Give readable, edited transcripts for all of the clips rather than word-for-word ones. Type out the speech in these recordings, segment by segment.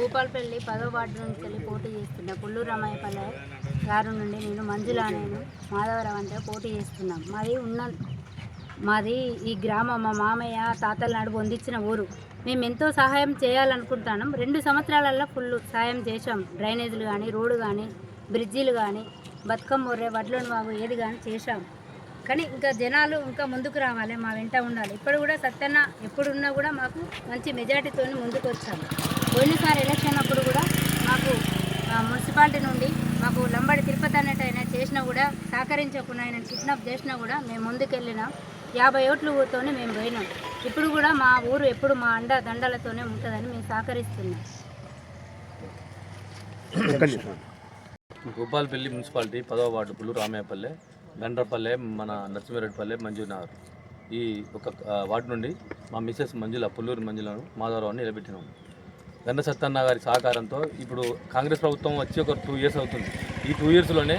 భూపాలపల్లి 10వ వార్డు నుంచి వెళ్ళి పోటీ చేస్తున్నా. పుల్లూరు రామయ్యపల్లె గారు నుండి నేను మంజులా నేను మాధవరావు అంటే పోటీ చేస్తున్నాం. మాది ఈ గ్రామం మా మామయ్య తాతల నాడు పొందించిన ఊరు. మేము ఎంతో సహాయం చేయాలనుకుంటున్నాం. 2 సంవత్సరాలలో ఫుల్ సాయం చేసాం. డ్రైనేజీలు కానీ, రోడ్డు కానీ, బ్రిడ్జీలు కానీ, బతుకమ్మ ఒర్రే వడ్లోని బాబు ఏది కానీ చేశాం. కానీ ఇంకా జనాలు ఇంకా ముందుకు రావాలి, మా వెంట ఉండాలి. ఇప్పుడు కూడా సత్యన్న ఎప్పుడున్నా కూడా మాకు మంచి మెజార్టీతో ముందుకు వచ్చాము. పోయినసారి ఎలక్షన్ అప్పుడు కూడా మాకు మున్సిపాలిటీ నుండి మాకు లంబడి తిరుపతి అన్నట్టు ఆయన చేసినా కూడా సహకరించకుండా ఆయన కిడ్నాప్ చేసినా కూడా మేము ముందుకెళ్ళినాం. 50 ఓట్లతో మేము పోయినాం. ఇప్పుడు కూడా మా ఊరు ఎప్పుడు మా దండలతోనే ఉంటుందని మేము సహకరిస్తున్నాం. భూపాలపల్లి మున్సిపాలిటీ 10వ వార్డు పుల్లూరు రామయ్యపల్లె, గండ్రపల్లె, మన నరసింహారెడ్డిపల్లె, మంజునార్ ఈ ఒక వార్డు నుండి మా మిసెస్ మంజుల పుల్లూరు మంజులను మాధవరావుని నిలబెట్టినాము. గండ సత్తన్న గారి సహకారంతో ఇప్పుడు కాంగ్రెస్ ప్రభుత్వం వచ్చి ఒక 2 ఇయర్స్ అవుతుంది. ఈ 2 ఇయర్స్లోనే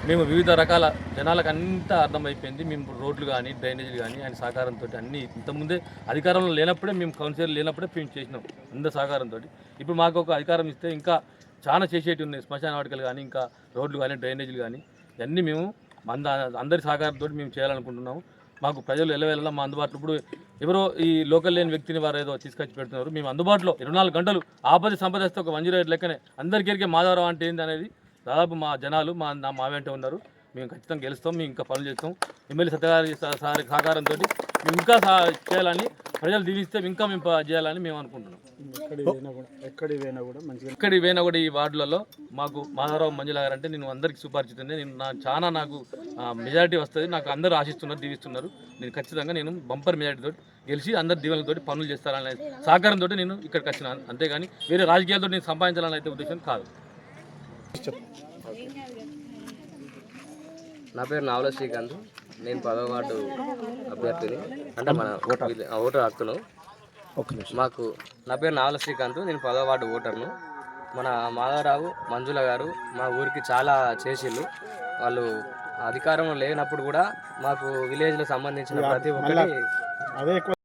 మేము వివిధ రకాల జనాలకు అంతా అర్థమైపోయింది. మేము రోడ్లు కానీ, డ్రైనేజీలు కానీ ఆయన సహకారంతో అన్నీ ఇంతకుముందే అధికారంలో లేనప్పుడే మేము కౌన్సిలర్ లేనప్పుడే మేము చేసినాం అందరి సహకారంతో. ఇప్పుడు మాకు ఒక అధికారం ఇస్తే ఇంకా చాలా చేసేటి ఉన్నాయి. శ్మశాన వాటికలు కానీ, ఇంకా రోడ్లు కానీ, డ్రైనేజీలు కానీ ఇవన్నీ మేము అందరి సహకారంతో మేము చేయాలనుకుంటున్నాము. మాకు ప్రజలు ఎల్లవేళలా మా అందుబాటులో ఇప్పుడు ఎవరో ఈ లోకల్ లేని వ్యక్తిని వారు ఏదో తీసుకొచ్చి పెడుతున్నారు. మేము అందుబాటులో 24 గంటలు ఆపద సంపదస్తే ఒక 108 లెక్కనే అందరికీ మాధవరావు అంటే ఏంది అనేది దాదాపు మా జనాలు మా వెంట ఉన్నారు. మేము ఖచ్చితంగా గెలుస్తాం. మేము ఇంకా పనులు చేస్తాం. ఎమ్మెల్యే సత్యగారి సహకారంతో మేము ఇంకా చేయాలని, ప్రజలు దీవిస్తే ఇంకా మేము చేయాలని మేము అనుకుంటున్నాం. ఎక్కడికి పోయినా కూడా ఈ వార్డులలో మాకు మాధవరావు మంజుల గారు అంటే నేను అందరికీ సుపరిచితుంది. నేను నాకు మెజారిటీ వస్తుంది. నాకు అందరూ ఆశిస్తున్నారు, దీవిస్తున్నారు. నేను ఖచ్చితంగా నేను బంపర్ మెజారిటీతో గెలిచి అందరి దీవెనలతో పనులు చేస్తారనే సహకారంతో నేను ఇక్కడికి వచ్చినాను. అంతేగాని వేరే రాజకీయాలతో నేను సంపాదించాలని అయితే ఉద్దేశం కాదు. నా పేరు నావల శ్రీకాంత్. నేను 10వ వార్డు అభ్యర్థిని, అంటే మన ఓటర్ హక్కును. నా పేరు నావల శ్రీకాంత్. నేను 10వ వార్డు ఓటర్ను. మన మాధవరావు మంజుల గారు మా ఊరికి చాలా చేసిళ్ళు. వాళ్ళు అధికారం లేనప్పుడు కూడా మాకు విలేజ్లో సంబంధించిన ప్రతి ఒక్కటి